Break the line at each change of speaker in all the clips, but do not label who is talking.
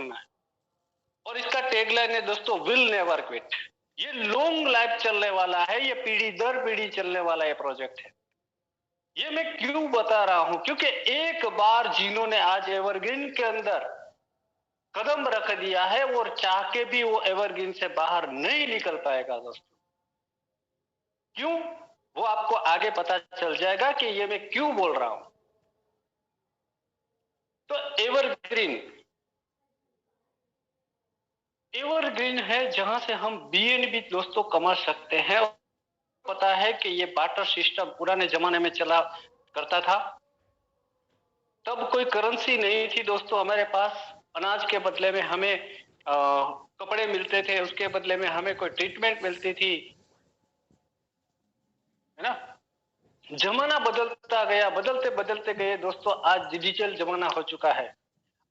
करना है। और इसका टैगलाइन है दोस्तों, विल नेवर क्विट। ये लॉन्ग लाइफ चलने वाला है, ये पीढ़ी दर पीढ़ी चलने वाला ये प्रोजेक्ट है। ये मैं क्यों बता रहा हूं, क्योंकि एक बार जिन्होंने आज एवरग्रीन के अंदर कदम रख दिया है और चाह के भी वो एवरग्रीन से बाहर नहीं निकल पाएगा दोस्तों। क्यों, वो आपको आगे पता चल जाएगा कि ये मैं क्यों बोल रहा हूं। तो एवरग्रीन है जहां से हम बीएनबी दोस्तों कमा सकते हैं। पता है कि ये बार्टर सिस्टम पुराने जमाने में चला करता था। तब कोई करेंसी नहीं थी दोस्तों हमारे पास। अनाज के बदले में हमें कपड़े मिलते थे, उसके बदले में हमें कोई ट्रीटमेंट मिलती थी, है ना। जमाना बदलता गया, बदलते बदलते गए दोस्तों, आज डिजिटल जमाना हो चुका है।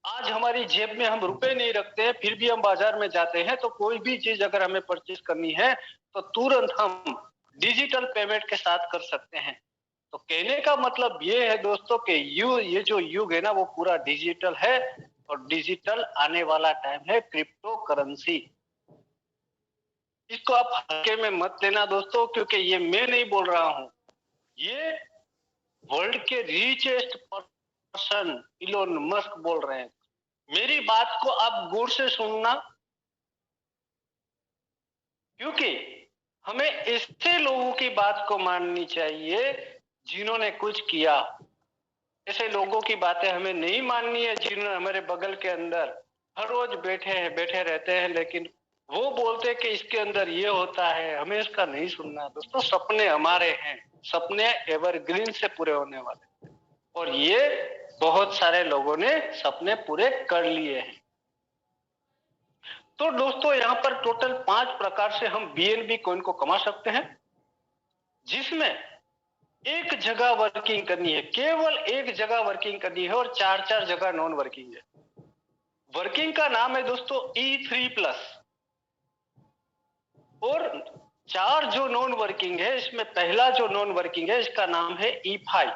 आज हमारी जेब में हम रुपए नहीं रखते हैं, फिर भी हम बाजार में जाते हैं तो कोई भी चीज अगर हमें परचेज करनी है तो तुरंत हम डिजिटल पेमेंट के साथ कर सकते हैं। तो कहने का मतलब ये है दोस्तों कि ये जो युग है ना वो पूरा डिजिटल है, और डिजिटल आने वाला टाइम है क्रिप्टो करेंसी। इसको आप हल्के में मत लेना दोस्तों, क्योंकि ये मैं नहीं बोल रहा हूं, ये वर्ल्ड के रिचेस्ट पर्सन इलोन मस्क बोल रहे हैं। मेरी बात को आप गौर से सुनना, क्योंकि हमें ऐसे लोगों की बात को माननी चाहिए जिन्होंने कुछ किया। ऐसे लोगों की बातें हमें नहीं माननी है जिन्होंने हमारे बगल के अंदर हर रोज बैठे रहते हैं, लेकिन वो बोलते कि इसके अंदर ये होता है, हमें इसका नहीं सुनना दोस्तों। सपने हमारे हैं, सपने एवरग्रीन से पूरे होने वाले, और ये बहुत सारे लोगों ने सपने पूरे कर लिए हैं। तो दोस्तों यहाँ पर टोटल 5 प्रकार से हम बीएनबी कॉइन को कमा सकते हैं, जिसमें एक जगह वर्किंग करनी है, केवल एक जगह वर्किंग करनी है, और 4 जगह नॉन वर्किंग है। वर्किंग का नाम है दोस्तों E3+, और 4 जो नॉन वर्किंग है, इसमें पहला जो नॉन वर्किंग है इसका नाम है E5।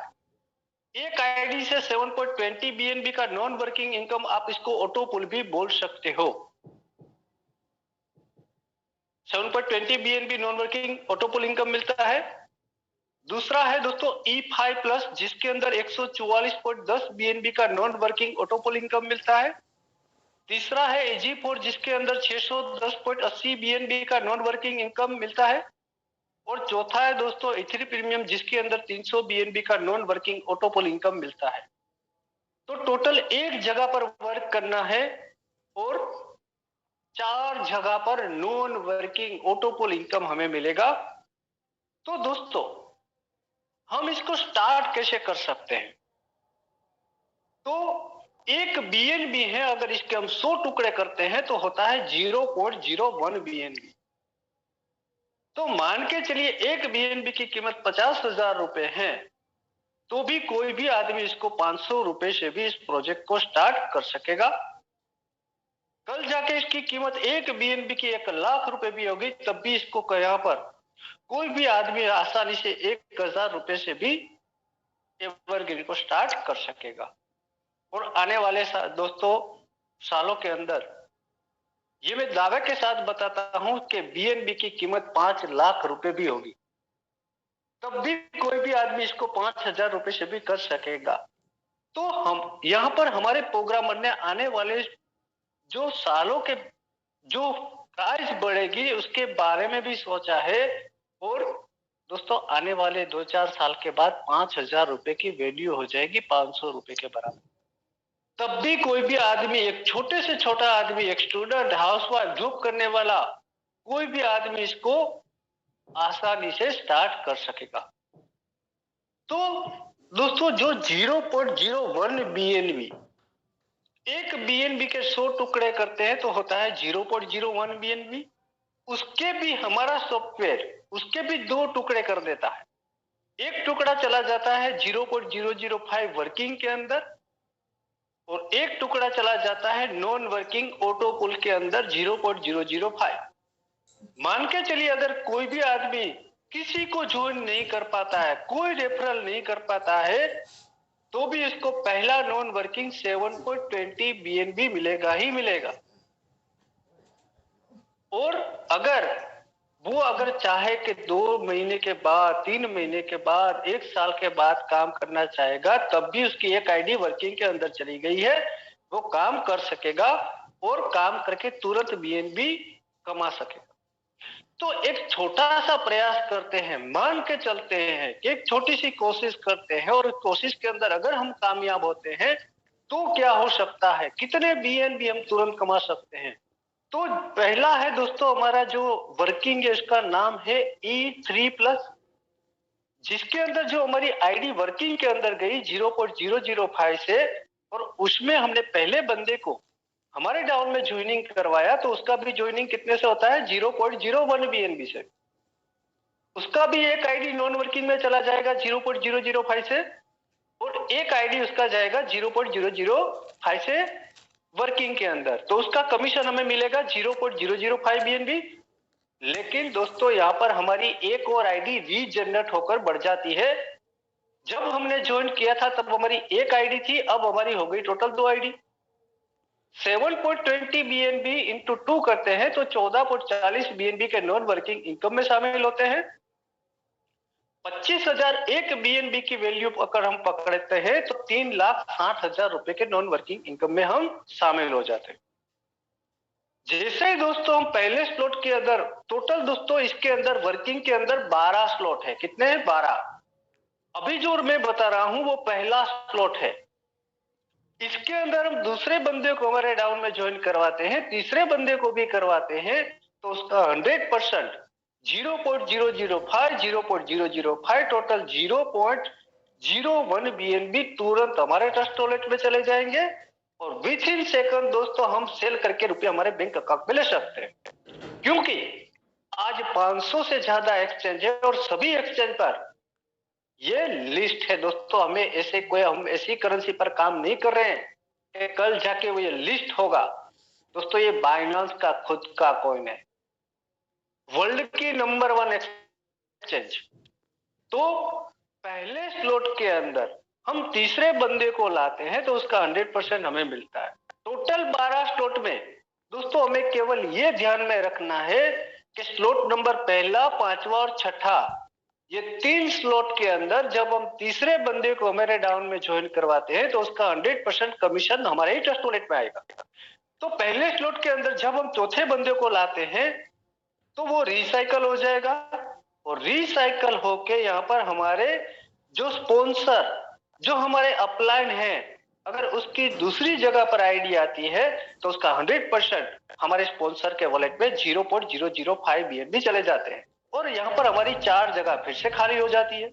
एक आईडी से 7.20 बीएनबी का नॉन वर्किंग इनकम, आप इसको ऑटो पुल भी बोल सकते हो। 7.20 बीएनबी नॉन वर्किंग ऑटो पुल इनकम मिलता है। दूसरा है दोस्तों E5+, जिसके अंदर 144.10 बीएनबी का नॉन वर्किंग ऑटो पुल इनकम मिलता है। तीसरा है AG4, जिसके अंदर 610.80 बीएनबी का नॉन वर्किंग इनकम मिलता है। और चौथा है दोस्तों E3 प्रीमियम, जिसके अंदर 300 बीएनबी का नॉन वर्किंग ऑटो पुल इनकम मिलता है। तो टोटल एक जगह पर वर्क करना है और 4 जगह पर नॉन वर्किंग ऑटो पुल इनकम हमें मिलेगा। तो दोस्तों हम इसको स्टार्ट कैसे कर सकते हैं? तो एक बीएनबी है, अगर इसके हम 100 टुकड़े करते हैं तो होता है 0.01 बीएनबी। तो मान के चलिए एक बीएनबी की कीमत 50,000 रुपए है, तो भी कोई भी आदमी इसको 500 रुपए से भी इस प्रोजेक्ट को स्टार्ट कर सकेगा। कल जाके इसकी कीमत एक बीएनबी की 1 लाख रुपए भी होगी, तब भी इसको यहाँ पर कोई भी आदमी आसानी से 1,000 रुपए से भी एवरग्रीन को स्टार्ट कर सकेगा। और आने वाले दोस्तों सालों के अंदर ये मैं दावे के साथ बताता हूं कि बीएनबी की कीमत 5 लाख रुपए भी होगी, तब भी कोई भी आदमी इसको 5,000 रुपए से भी कर सकेगा। तो हम यहाँ पर हमारे प्रोग्रामर ने आने वाले जो सालों के जो प्राइस बढ़ेगी उसके बारे में भी सोचा है। और दोस्तों आने वाले 2-4 साल के बाद 5,000 रुपए की वैल्यू हो जाएगी 500 रुपए के बराबर। तब भी कोई भी आदमी, एक छोटे से छोटा आदमी, एक स्टूडेंट, हाउसवाइफ, जॉब करने वाला, कोई भी आदमी इसको आसानी से स्टार्ट कर सकेगा। तो दोस्तों जो 0.01 बीएनबी, एक बीएनबी के 100 टुकड़े करते हैं तो होता है 0.01 बीएनबी। उसके भी हमारा सॉफ्टवेयर उसके भी 2 टुकड़े कर देता है। एक टुकड़ा चला जाता है 0.005 वर्किंग के अंदर, और एक टुकड़ा चला जाता है नॉन वर्किंग ऑटो पुल के अंदर 0.005। मान के चलिए अगर कोई भी आदमी किसी को ज्वाइन नहीं कर पाता है, कोई रेफरल नहीं कर पाता है, तो भी इसको पहला नॉन वर्किंग 7.20 BNB मिलेगा ही मिलेगा। और अगर चाहे कि 2 महीने के बाद, 3 महीने के बाद, 1 साल के बाद काम करना चाहेगा, तब भी उसकी एक आईडी वर्किंग के अंदर चली गई है, वो काम कर सकेगा और काम करके तुरंत BNB कमा सकेगा। तो एक छोटा सा प्रयास करते हैं, मान के चलते हैं कि एक छोटी सी कोशिश करते हैं और कोशिश के अंदर अगर हम कामयाब होते हैं तो क्या हो सकता है, कितने BNB हम तुरंत कमा सकते हैं। तो पहला है दोस्तों हमारा जो वर्किंग है उसका नाम है E3+, जिसके अंदर जो हमारी आईडी वर्किंग के अंदर गई 0.005 से, और उसमें हमने पहले बंदे को हमारे डाउन में ज्वाइनिंग करवाया, तो उसका भी ज्वाइनिंग कितने से होता है, 0.01 BNB से। उसका भी एक आईडी नॉन वर्किंग में चला जाएगा 0.005 से, और एक आईडी उसका जाएगा 0.005 से वर्किंग के अंदर, तो उसका कमीशन हमें मिलेगा 0.005 BNB। लेकिन दोस्तों यहाँ पर हमारी एक और आईडी रीजनरेट होकर बढ़ जाती है। जब हमने ज्वाइन किया था तब हमारी एक आईडी थी, अब हमारी हो गई टोटल 2 आईडी। 7.20 BNB इंटू 2 करते हैं तो 14.40 BNB के नॉन वर्किंग इनकम में शामिल होते हैं। 25,001 BNB की वैल्यू अगर हम पकड़ते हैं तो 3,60,000 रुपए के नॉन वर्किंग इनकम में हम शामिल हो जाते हैं। जैसे ही दोस्तों हम पहले स्लॉट के अंदर, टोटल दोस्तों इसके अंदर वर्किंग के अंदर 12 स्लॉट है। कितने हैं? 12। अभी जो मैं बता रहा हूं वो पहला स्लॉट है। इसके अंदर हम दूसरे बंदे को हमारे डाउन में ज्वाइन करवाते हैं, तीसरे बंदे को भी करवाते हैं, तो उसका 100% 0.005 0.005 टोटल 0.01 BNB तुरंत हमारे ट्रस्ट वॉलेट में चले जाएंगे, और विद इन सेकंड दोस्तों हम सेल करके रुपये हमारे बैंक अकाउंट में ले सकते हैं। क्योंकि आज 500 से ज्यादा एक्सचेंज है और सभी एक्सचेंज पर ये लिस्ट है दोस्तों। हम ऐसी करेंसी पर काम नहीं कर रहे हैं कि कल जाके वो ये लिस्ट होगा। दोस्तों ये बाइनेंस का खुद का कॉइन है, वर्ल्ड की नंबर 1 एक्सचेंज। तो पहले स्लॉट के अंदर हम तीसरे बंदे को लाते हैं तो उसका 100% हमें मिलता है। टोटल 12 स्लॉट में दोस्तों हमें केवल ये ध्यान में रखना है कि स्लॉट नंबर पहला, 5वां और 6ठा, ये 3 स्लॉट के अंदर जब हम तीसरे बंदे को हमारे डाउन में ज्वाइन करवाते हैं तो उसका 100% कमीशन हमारे ही ट्रस्ट वॉलेट में आएगा। तो पहले स्लॉट के अंदर जब हम चौथे बंदे को लाते हैं तो वो रिसाइकल हो जाएगा, और रिसाइकल होके यहाँ पर हमारे जो स्पॉन्सर, जो हमारे अपलाइन है, अगर उसकी दूसरी जगह पर आईडी आती है तो उसका 100% हमारे स्पॉन्सर के वॉलेट में 0.005 BNB चले जाते हैं, और यहाँ पर हमारी 4 जगह फिर से खाली हो जाती है।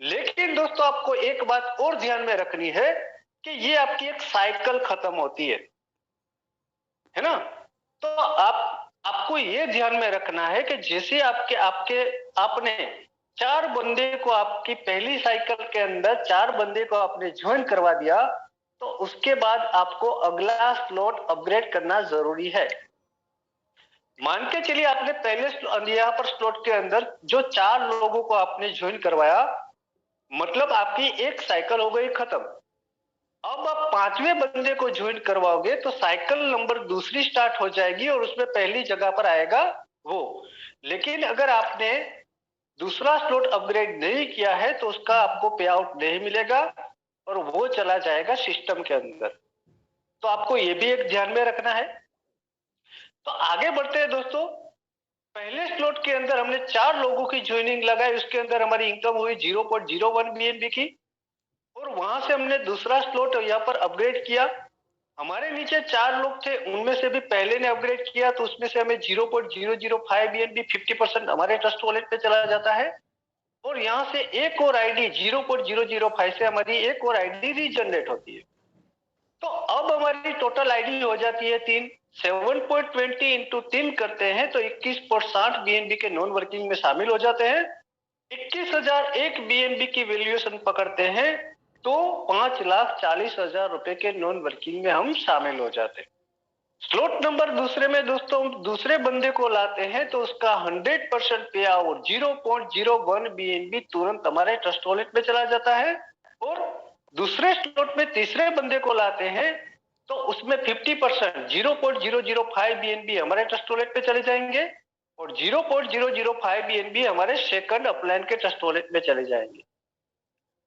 लेकिन दोस्तों आपको एक बात और ध्यान में रखनी है कि ये आपकी एक साइकिल खत्म होती है ना। तो आपको ये ध्यान में रखना है कि जैसे आपने 4 बंदे को, आपकी पहली साइकिल के अंदर 4 बंदे को आपने ज्वाइन करवा दिया, तो उसके बाद आपको अगला स्लॉट अपग्रेड करना जरूरी है। मान के चलिए आपने पहले यहाँ पर स्लॉट के अंदर जो 4 लोगों को आपने ज्वाइन करवाया, मतलब आपकी एक साइकिल हो गई खत्म। अब आप 5वें बंदे को ज्वाइन करवाओगे तो साइकिल नंबर दूसरी स्टार्ट हो जाएगी और उसमें पहली जगह पर आएगा वो। लेकिन अगर आपने दूसरा स्लॉट अपग्रेड नहीं किया है तो उसका आपको पे आउट नहीं मिलेगा और वो चला जाएगा सिस्टम के अंदर। तो आपको ये भी एक ध्यान में रखना है। तो आगे बढ़ते हैं दोस्तों। पहले स्लॉट के अंदर हमने 4 लोगों की ज्वाइनिंग लगाई, उसके अंदर हमारी इनकम हुई 0.01 BNB की, और वहां से हमने दूसरा स्लॉट यहाँ पर अपग्रेड किया। हमारे नीचे 4 लोग थे, उनमें से भी पहले ने अपग्रेड किया तो उसमें से हमें 0.005 BNB 50% हमारे ट्रस्ट वॉलेट पे चला जाता है, और यहाँ से एक और आईडी 0.005 से हमारी एक और आईडी रीजनरेट होती है। तो अब हमारी टोटल आईडी हो जाती है 3। 7.20 इंटू 3 करते हैं तो 21.60 BNB के नॉन वर्किंग में शामिल हो जाते हैं। 21,001 BNB की वैल्यूएशन पकड़ते हैं तो 5,40,000 रुपए के नॉन वर्किंग में हम शामिल हो जाते हैं। स्लॉट नंबर दूसरे में दोस्तों दूसरे बंदे को लाते हैं तो उसका 100% पे आउट 0.01 BNB तुरंत हमारे ट्रस्ट वॉलेट में चला जाता है, और दूसरे स्लॉट में तीसरे बंदे को लाते हैं तो उसमें 50% 0.005 बीएनबी हमारे ट्रस्ट वॉलेट पे चले जाएंगे और 0.005 बीएनबी हमारे सेकंड अपलाइन के ट्रस्ट वॉलेट में चले जाएंगे।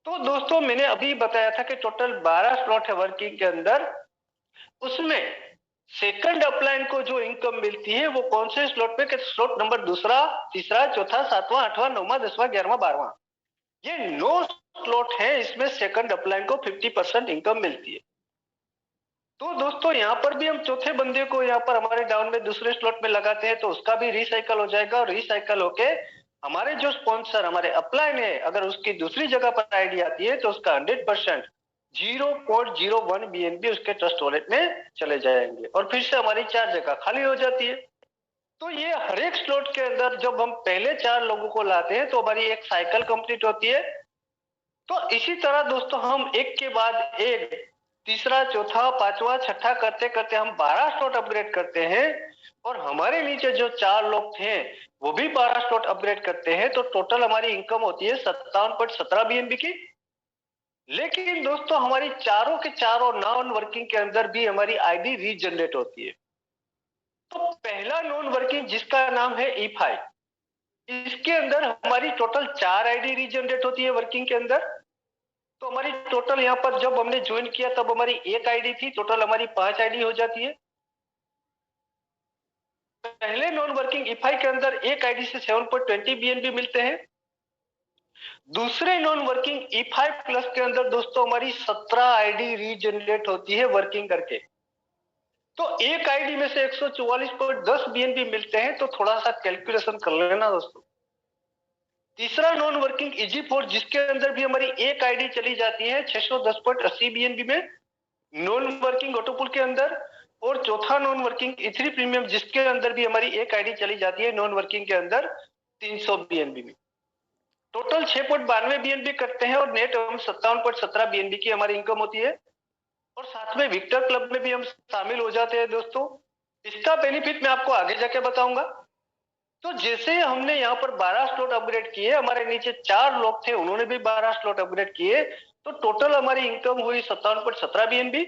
तो दोस्तों मैंने अभी बताया था कि टोटल 12 स्लॉट है वर्किंग के अंदर, उसमें सेकंड अपलाइन को जो इनकम मिलती है वो कौन से स्लॉट पे, स्लॉट नंबर दूसरा, तीसरा, चौथा, सातवां, आठवां, नौवां, 10वां, 11वां, 12वां, ये 9 स्लॉट है, इसमें सेकंड अपलाइन को 50% इनकम मिलती है। तो दोस्तों यहाँ पर भी हम चौथे बंदे को यहाँ पर हमारे डाउन में दूसरे स्लॉट में लगाते हैं तो उसका भी रिसाइकल हो जाएगा और रिसाइकल होके हमारे जो स्पॉन्सर हमारे अपलाइन है अगर उसकी दूसरी जगह पर आईडी आती है तो उसका 100% 0.01 बीएनबी उसके ट्रस्ट वॉलेट में चले जाएंगे और फिर से हमारी 4 जगह खाली हो जाती है। तो ये हर एक स्लॉट के अंदर जब हम पहले 4 लोगों को लाते हैं तो हमारी एक साइकिल कंप्लीट होती है। तो इसी तरह दोस्तों हम एक के बाद एक तीसरा, चौथा, पांचवा, छठा करते करते हम 12 स्लॉट अपग्रेड करते हैं और हमारे नीचे जो 4 लोग थे वो भी 12 स्लॉट अपग्रेड करते हैं तो टोटल हमारी इनकम होती है 57.17 बीएनबी की। लेकिन दोस्तों हमारी चारों के चारों नॉन वर्किंग के अंदर भी हमारी आईडी रीजनरेट होती है। तो पहला नॉन वर्किंग जिसका नाम है E5, इसके अंदर हमारी टोटल 4 आईडी रीजनरेट होती है वर्किंग के अंदर। तो हमारी टोटल यहाँ पर जब हमने ज्वाइन किया तब हमारी एक आईडी थी, टोटल हमारी 5 आईडी हो जाती है। पहले नॉन वर्किंग E5 के अंदर एक आईडी से 7.20 बीएनबी मिलते हैं। दूसरे नॉन वर्किंग E5 प्लस के अंदर दोस्तों हमारी 17 आईडी रीजनरेट होती है वर्किंग करके। तो एक आईडी में से 144.10 बीएनबी मिलते हैं तो थोड़ा सा कैलकुलेशन कर लेना दोस्तों। तीसरा नॉन वर्किंग EG4 जिसके अंदर भी हमारी एक आईडी चली जाती है 610.80 बीएनबी में नॉन वर्किंग ऑटोपुल के अंदर, और चौथा नॉन वर्किंग E3 प्रीमियम जिसके अंदर भी हमारी एक आईडी चली जाती है नॉन वर्किंग के अंदर 300 बीएनबी में। टोटल 6.92 बीएनबी करते हैं और नेट हम 57.17 बीएनबी की हमारी इनकम होती है और साथ में विक्टर क्लब में भी हम शामिल हो जाते हैं दोस्तों। इसका बेनिफिट मैं आपको आगे जाके बताऊंगा। तो जैसे हमने यहाँ पर 12 स्लॉट अपग्रेड किए, हमारे नीचे 4 लोग थे उन्होंने भी 12 स्लॉट अपग्रेड किए, तो टोटल हमारी इनकम हुई 57.17 बीएनबी।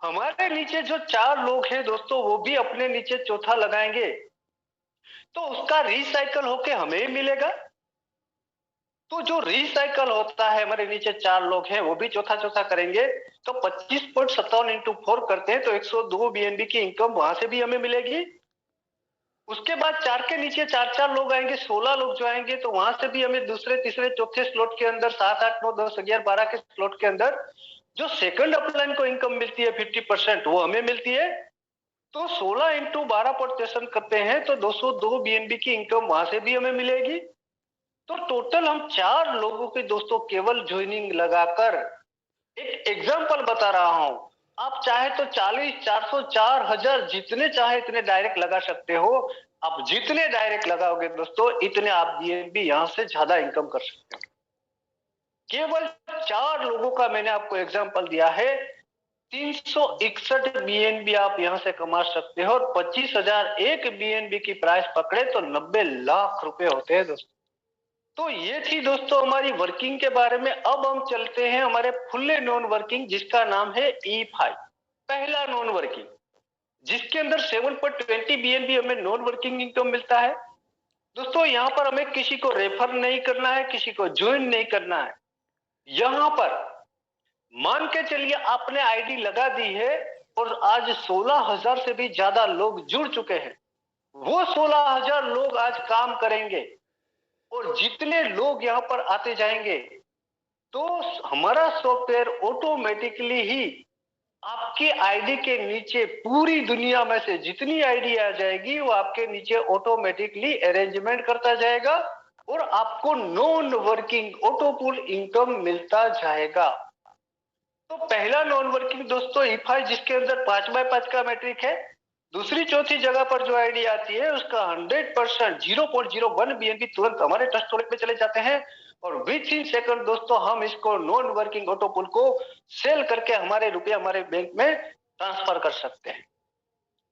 हमारे नीचे जो 4 लोग हैं दोस्तों वो भी अपने नीचे चौथा लगाएंगे तो उसका रिसाइकल होके हमें मिलेगा। तो जो रिसाइकल होता है हमारे नीचे 4 लोग हैं वो भी चौथा चौथा करेंगे तो 25.57 इंटू 4 करते हैं तो 102 बीएनबी की इनकम वहां से भी हमें मिलेगी। उसके बाद 4 के नीचे 4 लोग आएंगे, 16 लोग जो आएंगे तो वहां से भी हमें दूसरे, तीसरे, चौथे स्लॉट के अंदर 7, 8, 9, 10, 11, 12 के स्लॉट के अंदर जो सेकंड अपलाइन को इनकम मिलती है 50% वो हमें मिलती है। तो 16 इंटू 12 करते हैं तो 202 बीएनबी की इनकम वहां से भी हमें मिलेगी। तो टोटल हम 4 लोगों के दोस्तों केवल ज्वाइनिंग लगाकर, एक एग्जांपल बता रहा हूं, आप चाहे तो 40, 400, 4000 जितने चाहे इतने डायरेक्ट लगा सकते हो। आप जितने डायरेक्ट लगाओगे दोस्तों इतने आप बीएनबी यहां से ज्यादा इनकम कर सकते हो। केवल 4 लोगों का मैंने आपको एग्जांपल दिया है, 361 बीएनबी आप यहां से कमा सकते हो और 25,001 बीएनबी की प्राइस पकड़े तो 90 लाख रुपए होते हैं दोस्तों। तो ये थी दोस्तों हमारी वर्किंग के बारे में। अब हम चलते हैं हमारे फुल्ली नॉन वर्किंग जिसका नाम है E5। पहला नॉन वर्किंग जिसके अंदर 7.20 बीएनबी हमें नॉन वर्किंग इनकम मिलता है। दोस्तों यहाँ पर हमें किसी को रेफर नहीं करना है, किसी को ज्वाइन नहीं करना है। यहाँ पर मान के चलिए आपने आईडी लगा दी है और आज 16,000 से भी ज्यादा लोग जुड़ चुके हैं। वो 16,000 लोग आज काम करेंगे और जितने लोग यहाँ पर आते जाएंगे तो हमारा सॉफ्टवेयर ऑटोमेटिकली ही आपकी आईडी के नीचे पूरी दुनिया में से जितनी आईडी आ जाएगी वो आपके नीचे ऑटोमेटिकली अरेंजमेंट करता जाएगा और आपको नॉन वर्किंग ऑटोपुल इनकम मिलता जाएगा। तो पहला नॉन वर्किंग दोस्तों E5 जिसके अंदर 5x5 का मैट्रिक है। दूसरी चौथी जगह पर जो आईडी आती है उसका 100% 0.01 बीएनबी तुरंत हमारे ट्रस्ट वॉलेट में चले जाते हैं और विद इन सेकंड दोस्तों हम इसको नॉन वर्किंग ऑटोपुल को सेल करके हमारे रुपए हमारे बैंक में ट्रांसफर कर सकते हैं।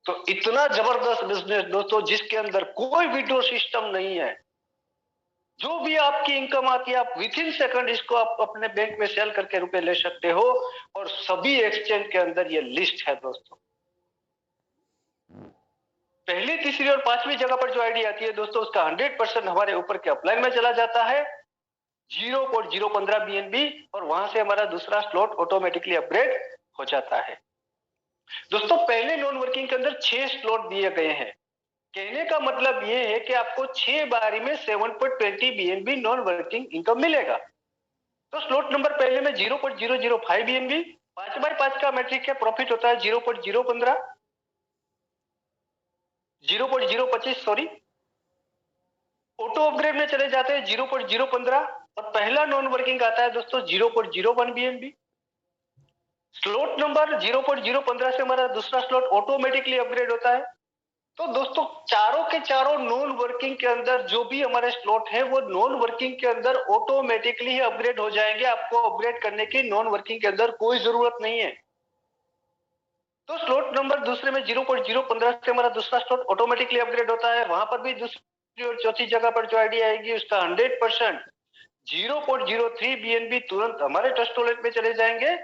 तो इतना जबरदस्त बिजनेस दोस्तों जिसके अंदर कोई विड्रॉ सिस्टम नहीं है, जो भी आपकी इनकम आती है आप विथ इन सेकंड इसको आप अपने बैंक में सेल करके रुपए ले सकते हो, और सभी एक्सचेंज के अंदर ये लिस्ट है दोस्तों। पहली, तीसरी और पांचवी जगह पर जो आईडी आती है दोस्तों, उसका 100% हमारे ऊपर के अपलाइन में चला जाता है 0.015 BNB, और वहां से हमारा दूसरा स्लॉट ऑटोमेटिकली अपग्रेड हो जाता है। दोस्तों पहले नॉन वर्किंग के अंदर 6 स्लॉट दिए गए हैं। कहने का मतलब यह है कि आपको 6 बारी में 7.20 BNB नॉन वर्किंग इनकम मिलेगा। तो स्लॉट नंबर पहले में 0.005 BNB, 5/5 का मैट्रिक है, प्रॉफिट होता है 0.015, 0.025 सॉरी। ऑटो अपग्रेड में चले जाते हैं 0.015, और पहला नॉन वर्किंग आता है दोस्तों 0.01 BNB। स्लॉट नंबर 0.015 से हमारा दूसरा स्लॉट ऑटोमेटिकली अपग्रेड होता है। तो दोस्तों चारों के चारों नॉन वर्किंग के अंदर जो भी हमारे स्लॉट है वो नॉन वर्किंग के अंदर ऑटोमेटिकली ही अपग्रेड हो जाएंगे। आपको अपग्रेड करने की नॉन वर्किंग के अंदर कोई जरूरत नहीं है। तो स्लॉट नंबर दूसरे में 0.015 से हमारा दूसरा स्लॉट ऑटोमेटिकली अपग्रेड होता है। वहां पर भी दूसरी और चौथी जगह पर जो आईडी आएगी उसका 100% 0.03 BNB तुरंत हमारे ट्रस्ट वॉलेट में चले जाएंगे,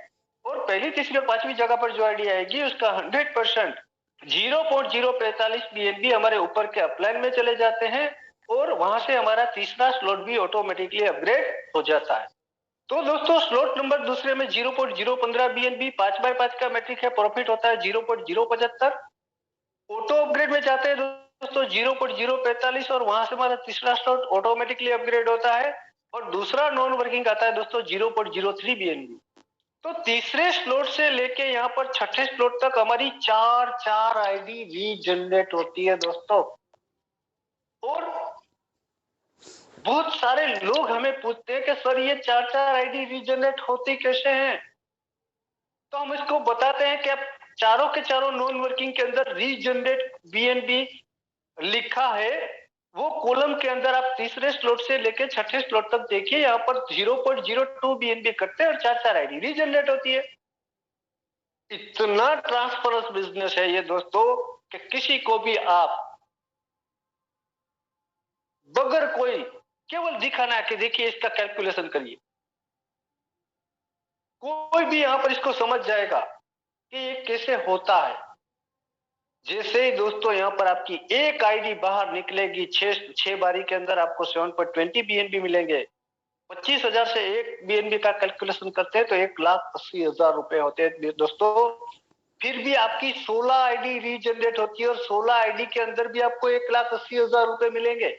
और पहली, तीसरी और पांचवी जगह पर जो आईडी आएगी उसका 100% 0.045 BNB हमारे ऊपर के अपलाइन में चले जाते हैं, और वहां से हमारा तीसरा स्लॉट भी ऑटोमेटिकली अपग्रेड हो जाता है। तो दोस्तों स्लॉट नंबर दूसरे में 0.015 BNB, 5/5 का मैट्रिक है, प्रॉफिट होता है 0.075। ऑटो अपग्रेड में जाते हैं दोस्तों 0.045, और वहां से हमारा तीसरा स्लॉट ऑटोमेटिकली अपग्रेड होता है, और दूसरा नॉन वर्किंग आता है दोस्तों 0.03 BNB। तो तीसरे स्लॉट से लेके यहाँ पर छठे स्लॉट तक हमारी 4 आईडी रीजनरेट होती है दोस्तों। और बहुत सारे लोग हमें पूछते हैं कि सर ये 4 आईडी रीजनरेट होती कैसे हैं? तो हम इसको बताते हैं कि आप चारों के चारों नॉन वर्किंग के अंदर रीजनरेट BNB लिखा है, वो कॉलम के अंदर आप तीसरे स्लॉट से लेके छठे स्लॉट तक देखिए, यहाँ पर 0.02 BNB कटते हैं और 4 आईडी रीजनरेट होती है। इतना ट्रांसपेरेंट बिजनेस है ये दोस्तों कि किसी को भी आप बगैर कोई केवल दिखाना है कि देखिए इसका कैलकुलेशन करिए, कोई भी यहां पर इसको समझ जाएगा कि ये कैसे होता है। जैसे ही दोस्तों यहां पर आपकी एक आईडी बाहर निकलेगी, 6 बारी के अंदर आपको 7.20 BNB मिलेंगे। 25,000 से 1 BNB का कैलकुलेशन करते हैं तो 1,80,000 रुपए होते हैं दोस्तों। फिर भी आपकी 16 आईडी रीजनरेट होती है, और 16 आईडी के अंदर भी आपको 1,80,000 रुपए मिलेंगे।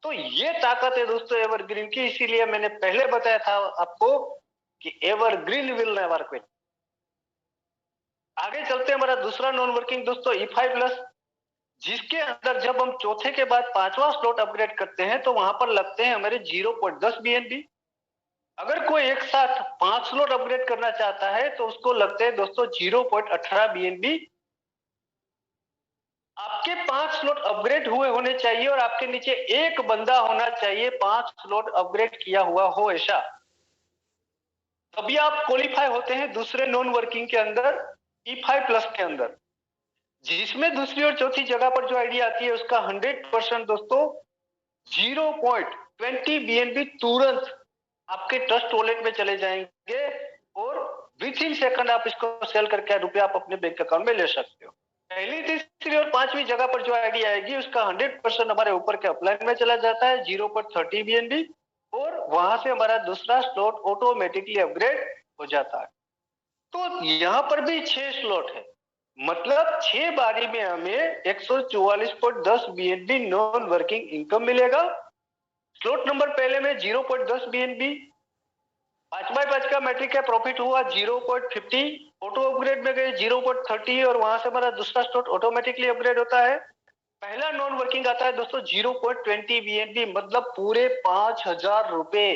तो ये ताकत है दोस्तों एवरग्रीन की। इसीलिए मैंने पहले बताया था आपको कि एवरग्रीन विल नेवर क्विट। आगे चलते हैं, हमारा दूसरा नॉन वर्किंग दोस्तों E5+, जिसके अंदर जब हम चौथे के बाद पांचवा स्लॉट अपग्रेड करते हैं तो वहां पर लगते हैं हमारे 0.10 BNB। अगर कोई एक साथ 5 स्लॉट अपग्रेड करना चाहता है तो उसको लगते हैं दोस्तों 0.18 BNB। आपके 5 स्लॉट अपग्रेड हुए होने चाहिए, और आपके नीचे एक बंदा होना चाहिए 5 स्लॉट अपग्रेड किया हुआ हो ऐसा, तभी आप क्वालिफाई होते हैं दूसरे नॉन वर्किंग के अंदर E5+ के अंदर, जिसमें दूसरी और चौथी जगह पर जो आईडी आती है उसका 100% दोस्तों 0.20 BNB तुरंत आपके ट्रस्ट वॉलेट में चले जाएंगे, और विथ इन सेकंड आप इसको सेल करके रुपया आप अपने बैंक अकाउंट में ले सकते हो। पहली, तीसरी और पांचवी जगह पर जो आईडी आएगी उसका 100% हमारे ऊपर के अपलाइन में चला जाता है 0.30 BNB, और वहां से हमारा दूसरा स्लॉट ऑटोमेटिकली अपग्रेड हो जाता है। तो यहाँ पर भी 6 स्लॉट है, मतलब 6 बारी में हमें 144.10 BNB नॉन वर्किंग इनकम मिलेगा। स्लॉट नंबर पहले में 0.10 BNB, 5/5 का मैट्रिक है, प्रॉफिट हुआ 0.50, ऑटो अपग्रेड में गए 0.30, और वहां से हमारा दूसरा स्लॉट ऑटोमेटिकली अपग्रेड होता है। पहला नॉन वर्किंग आता है दोस्तों 0.20 BNB, मतलब पूरे 5,000 रुपए।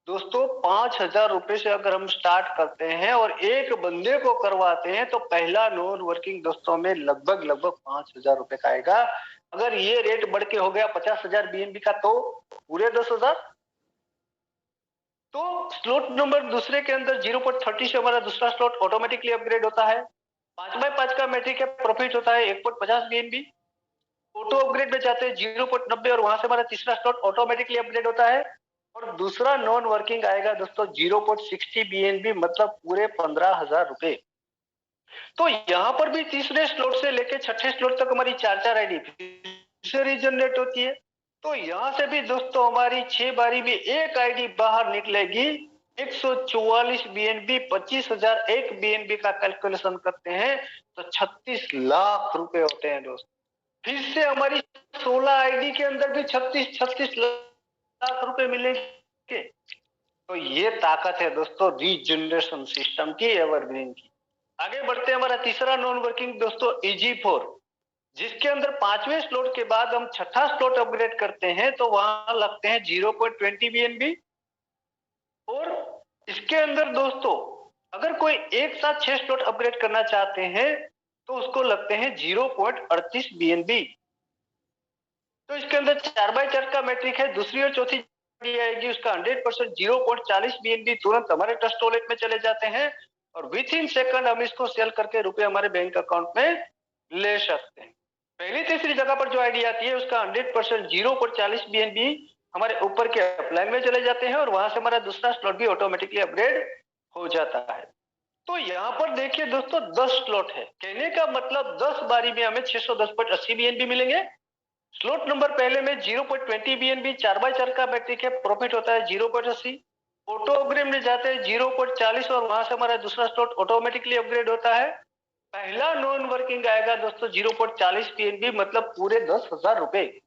दोस्तों 5,000 रुपए से अगर हम स्टार्ट करते हैं और एक बंदे को करवाते हैं तो पहला नॉन वर्किंग दोस्तों में लगभग 5,000 रुपए का आएगा। अगर ये रेट बढ़ के हो गया 50,000 BNB का तो पूरे 10,000। तो स्लॉट नंबर दूसरे के अंदर 0.30 से हमारा दूसरा स्लॉट ऑटोमेटिकली अपग्रेड होता है। 5/5 का मैट्रिक है, प्रॉफिट होता है 1.50 BNB। ऑटो अपग्रेड में जाते हैं 0.90 और वहां से हमारा तीसरा स्लॉट ऑटोमेटिकली अपग्रेड होता है और दूसरा नॉन वर्किंग आएगा दोस्तों 0.60 BNB, मतलब पूरे 15,000 रुपए। तो यहाँ पर भी तीसरे स्लॉट से लेके छठे स्लॉट तक हमारी 4-4 आईडी से रीजनरेट होती है। तो यहाँ से भी दोस्तों हमारी 6 बारी में एक आईडी बाहर निकलेगी 144 BNB, 25,001 BNB का कैलकुलेशन करते हैं तो 36 लाख रुपए होते हैं दोस्तों। फिर से हमारी 16 आईडी के अंदर भी 36 लाख रुपए मिलेंगे। तो ये ताकत है दोस्तों रीजनरेशन सिस्टम की, एवरग्रीन की। आगे बढ़ते हैं, हमारा तीसरा नॉन वर्किंग दोस्तों EG4, जिसके अंदर 5वें स्लॉट के बाद हम छठा स्लॉट अपग्रेड करते हैं तो वहां लगते हैं 0.20 BNB। और इसके अंदर दोस्तों अगर कोई एक साथ 6 स्लॉट अपग्रेड करना चाहते हैं तो उसको लगते हैं 0.38 BNB। तो इसके अंदर 4x4 का मैट्रिक है, दूसरी और चौथी आएगी उसका 100% 0.40 BNB तुरंत हमारे ट्रस्ट वॉलेट में चले जाते हैं और विथ इन सेकंड हम इसको सेल करके रुपए हमारे बैंक अकाउंट में ले सकते हैं। पहली तीसरी जगह पर जो आईडी आती है उसका 100% 0.40 BNB हमारे ऊपर के अपलाइन में चले जाते हैं और वहां से हमारा दूसरा स्लॉट भी ऑटोमेटिकली अपग्रेड हो जाता है। तो यहाँ पर देखिए दोस्तों 10 स्लॉट है, कहने का मतलब 10 बारी में हमें 610.80 BNB मिलेंगे। स्लॉट नंबर पहले में 0.20 BNB 4x4 का मैट्रिक है, प्रॉफिट होता है 0.80। ऑटो अपग्रेड में जाते हैं 0.40 और वहां से हमारा दूसरा स्लॉट ऑटोमेटिकली अपग्रेड होता है। पहला नॉन वर्किंग आएगा दोस्तों 0.40 BNB, मतलब पूरे 10,000 रुपए।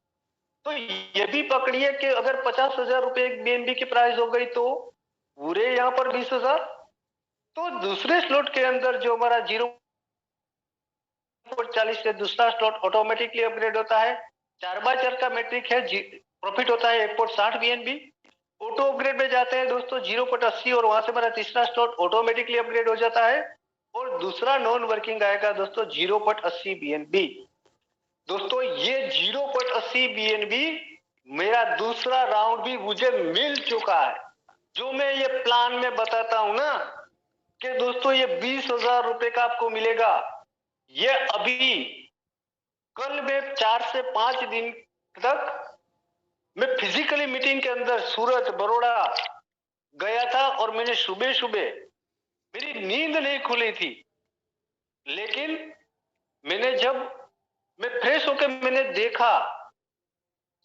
तो ये भी पकड़िए कि अगर 50,000 रुपए एक BNB की प्राइस हो गई तो पूरे यहाँ पर 20,000। तो दूसरे स्लॉट के अंदर जो हमारा 0.40 से दूसरा स्लॉट ऑटोमेटिकली अपग्रेड होता है, 4x4 का मैट्रिक है, प्रॉफिट होता है 1.60 BNB। ऑटो अपग्रेड में जाते हैं दोस्तों 0.80 और वहां से हमारा तीसरा स्लॉट ऑटोमेटिकली अपग्रेड हो जाता है और दूसरा नॉन वर्किंग आएगा दोस्तों 0.80 BNB। दोस्तों ये 0.80 BNB मेरा दूसरा राउंड भी मुझे मिल चुका है। जो मैं ये प्लान में बताता हूं ना कि दोस्तों ये 20,000 रुपए का आपको मिलेगा, ये अभी कल में 4 से 5 दिन तक मैं फिजिकली मीटिंग के अंदर सूरत बड़ौदा गया था और मैंने सुबह सुबह, मेरी नींद नहीं खुली थी, लेकिन मैं फ्रेश होकर मैंने देखा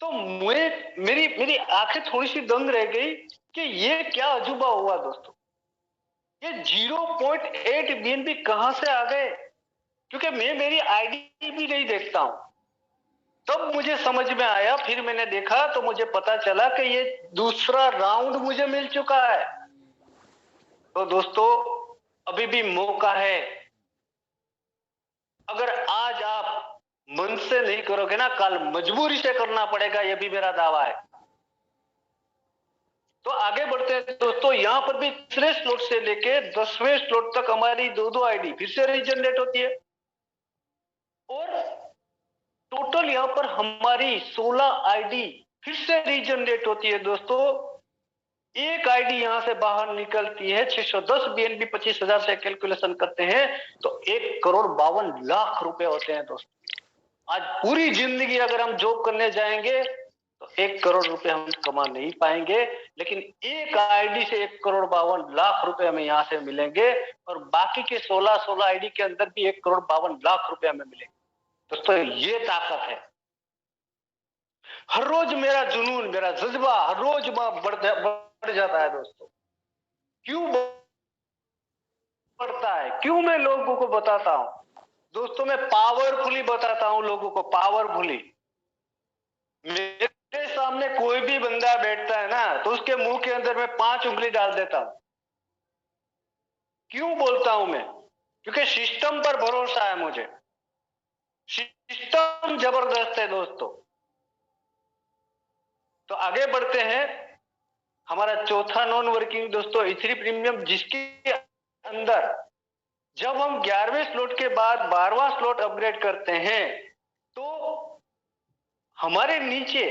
तो मेरी आंखें थोड़ी सी दंग रह गई कि ये क्या अजूबा हुआ दोस्तों। ये 0.8 BNB कहां से आ गए, क्योंकि मैं मेरी आईडी भी नहीं देखता हूं। तब मुझे समझ में आया, फिर मैंने देखा तो मुझे पता चला कि ये दूसरा राउंड मुझे मिल चुका है। तो दोस्तों अभी भी मौका है, अगर आज आप मन से नहीं करोगे ना, कल मजबूरी से करना पड़ेगा, यह भी मेरा दावा है। तो आगे बढ़ते हैं दोस्तों, यहां पर भी तीसरे स्लॉट से लेके 10वें स्लॉट तक हमारी दो आईडी फिर से रीजनरेट होती है और टोटल यहां पर हमारी 16 आईडी फिर से रीजनरेट होती है दोस्तों। एक आईडी यहां से बाहर निकलती है 610 BNB, 25,000 से कैलकुलेशन करते हैं तो 1,52,00,000 रुपए होते हैं दोस्तों। आज पूरी जिंदगी अगर हम जॉब करने जाएंगे तो 1 करोड़ रुपए हम कमा नहीं पाएंगे, लेकिन एक आईडी से 1,52,00,000 रुपए हमें यहां से मिलेंगे और बाकी के 16 आईडी के अंदर भी 1,52,00,000 रुपए हमें मिलेंगे। दोस्तों ये ताकत है। हर रोज मेरा जुनून, मेरा जज्बा हर रोज बढ़ जाता है दोस्तों। क्यों बढ़ता है, क्यों मैं लोगों को बताता हूं दोस्तों, मैं पावरफुली बताता हूं लोगों को, पावरफुली। मेरे सामने कोई भी बंदा बैठता है ना तो उसके मुंह के अंदर मैं 5 उंगली डाल देता हूं। क्यों बोलता हूं मैं, क्योंकि सिस्टम पर भरोसा है मुझे, सिस्टम जबरदस्त है दोस्तों। तो आगे बढ़ते हैं, हमारा चौथा नॉन वर्किंग दोस्तों E3 प्रीमियम, जिसके अंदर जब हम 11वें स्लॉट के बाद 12वां स्लॉट अपग्रेड करते हैं तो हमारे नीचे